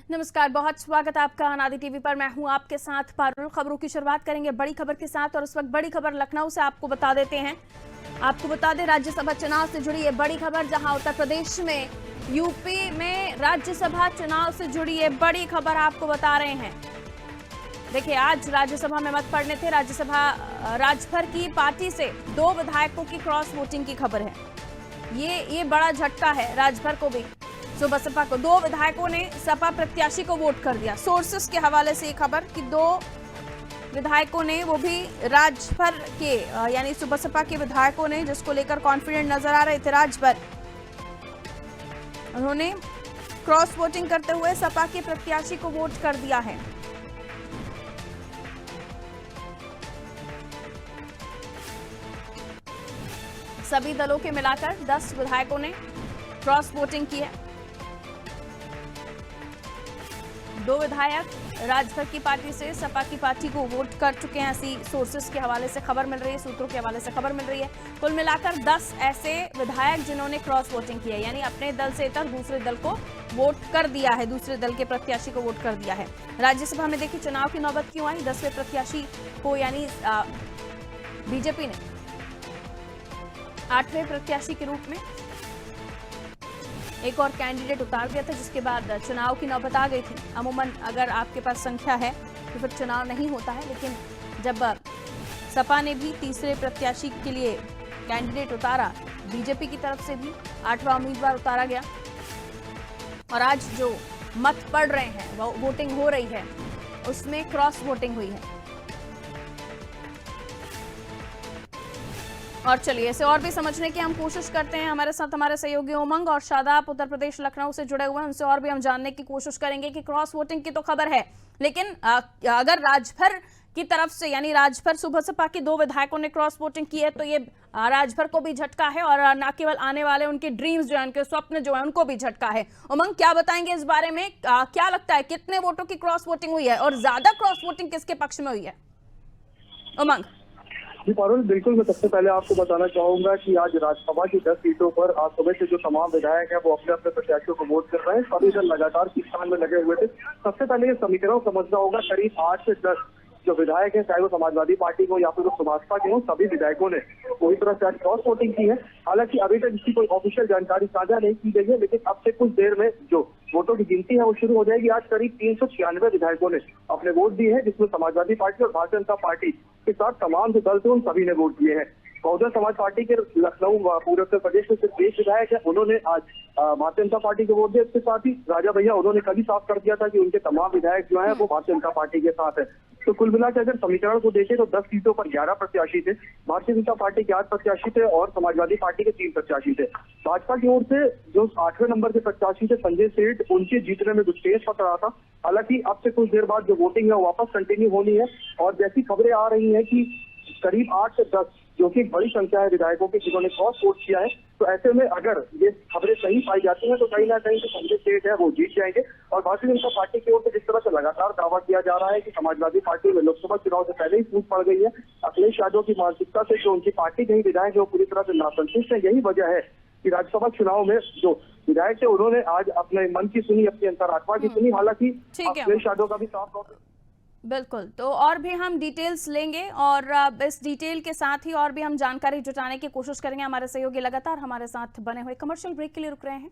नमस्कार, बहुत स्वागत है आपका अनादि टीवी पर। मैं हूं आपके साथ पारुल। खबरों की शुरुआत करेंगे बड़ी खबर के साथ और इस वक्त बड़ी खबर लखनऊ से आपको बता देते हैं। आपको बता दें राज्यसभा चुनाव से जुड़ी ये बड़ी खबर, जहां उत्तर प्रदेश में यूपी में राज्यसभा चुनाव से जुड़ी ये बड़ी खबर आपको बता रहे हैं। देखिए, आज राज्यसभा में मत पड़ने थे। राज्यसभा राजभर की पार्टी से 2 विधायकों की क्रॉस वोटिंग की खबर है। ये बड़ा झटका है राजभर को भी। सुबह सपा को 2 विधायकों ने सपा प्रत्याशी को वोट कर दिया। सोर्सेस के हवाले से ये खबर कि 2 विधायकों ने, वो भी राजभर के यानी सुबह सपा के विधायकों ने, जिसको लेकर कॉन्फिडेंट नजर आ रहे थे राजभर, उन्होंने क्रॉस वोटिंग करते हुए सपा के प्रत्याशी को वोट कर दिया है। सभी दलों के मिलाकर 10 विधायकों ने क्रॉस वोटिंग की है। 2 विधायक राजभर की पार्टी से सपा की पार्टी को वोट कर चुके हैं, ऐसी सोर्सेस के हवाले से खबर मिल रही है, सूत्रों के हवाले से खबर मिल रही है। कुल मिलाकर 10 ऐसे विधायक जिन्होंने क्रॉस वोटिंग की है, यानी अपने दल से इतर दूसरे दल को वोट कर दिया है, दूसरे दल के प्रत्याशी को वोट कर दिया है। राज्यसभा में देखिए चुनाव की नौबत क्यों आई। 10वें प्रत्याशी को यानी बीजेपी ने 8वें प्रत्याशी के रूप में एक और कैंडिडेट उतार दिया था, जिसके बाद चुनाव की नौबत आ गई थी। अमूमन अगर आपके पास संख्या है तो फिर चुनाव नहीं होता है, लेकिन जब सपा ने भी तीसरे प्रत्याशी के लिए कैंडिडेट उतारा, बीजेपी की तरफ से भी 8वां उम्मीदवार उतारा गया और आज जो मत पड़ रहे हैं, वो वोटिंग हो रही है, उसमें क्रॉस वोटिंग हुई है। और चलिए इसे और भी समझने की हम कोशिश करते हैं। हमारे साथ हमारे सहयोगी उमंग और शादाब उत्तर प्रदेश लखनऊ से जुड़े हुए हैं। उनसे और भी हम जानने की कोशिश करेंगे कि क्रॉस वोटिंग की तो खबर है, लेकिन अगर राजभर की तरफ से यानी राजभर सुबह सपा के 2 विधायकों ने क्रॉस वोटिंग की है, तो ये राजभर को भी झटका है और न केवल आने वाले उनके ड्रीम्स जो है, उनके स्वप्न जो है, उनको भी झटका है। उमंग, क्या बताएंगे इस बारे में? क्या लगता है कितने वोटों की क्रॉस वोटिंग हुई है और ज्यादा क्रॉस वोटिंग किसके पक्ष में हुई है? उमंग जी पारुल, बिल्कुल। मैं सबसे पहले आपको बताना चाहूंगा कि आज राज्यसभा की 10 सीटों पर आज सुबह से जो तमाम विधायक हैं वो अपने अपने प्रत्याशियों को वोट कर रहे हैं। सभी दल लगातार किसान में लगे हुए थे। सबसे पहले ये समीकरण समझना होगा, करीब 8 से 10 जो विधायक हैं, चाहे वो समाजवादी पार्टी को या फिर वो भाजपा के हों, सभी विधायकों ने पूरी तरह से आज क्रॉस वोटिंग की है। हालांकि अभी तक इसकी कोई ऑफिशियल जानकारी साझा नहीं की गई है, लेकिन अब से कुछ देर में जो वोटों की गिनती है वो शुरू हो जाएगी। आज करीब 396 विधायकों ने अपने वोट दिए हैं, जिसमें समाजवादी पार्टी और भारतीय जनता पार्टी के साथ तमाम जो दल थे उन सभी ने वोट दिए हैं। बहुजन समाज पार्टी के लखनऊ पूरे उत्तर प्रदेश में सिर्फ 1 विधायक है, उन्होंने आज भारतीय जनता पार्टी को वोट दिया। इसके साथ ही राजा भैया, उन्होंने कभी साफ कर दिया था कि उनके तमाम विधायक जो है वो भारतीय जनता पार्टी के साथ है। तो कुल मिलाकर अगर समीकरण को देखें तो 10 सीटों पर 11 प्रत्याशी थे, भारतीय जनता पार्टी के 8 प्रत्याशी थे और समाजवादी पार्टी के 3 प्रत्याशी थे। भाजपा की ओर से जो 8वें नंबर के प्रत्याशी थे संजय सेठ, उनके जीतने में कुछ तेज पड़ रहा था। हालांकि अब से कुछ देर बाद जो वोटिंग है वो वापस कंटिन्यू होनी है और जैसी खबरें आ रही है कि करीब 8 से 10, जो कि एक बड़ी संख्या है विधायकों की जिन्होंने क्रॉस वोट किया है, तो ऐसे में अगर ये खबरें सही पाई जाती हैं तो कहीं ना कहीं जो संजय सेठ है वो जीत जाएंगे। और भारतीय जनता पार्टी की ओर से जिस तरह से लगातार दावा किया जा रहा है कि समाजवादी पार्टी में लोकसभा चुनाव से पहले ही फूट पड़ गई है, अखिलेश यादव की मानसिकता से जो उनकी पार्टी के ही विधायक है वो पूरी तरह से नासंतुष्ट है। यही वजह है कि राज्यसभा चुनाव में जो विधायक थे उन्होंने आज अपने मन की सुनी, अपनी अंतरात्मा की सुनी। हालांकि अखिलेश यादव का भी साफ बिल्कुल, तो और भी हम डिटेल्स लेंगे और इस डिटेल के साथ ही और भी हम जानकारी जुटाने की कोशिश करेंगे। हमारे सहयोगी लगातार हमारे साथ बने हुए। कमर्शियल ब्रेक के लिए रुक रहे हैं।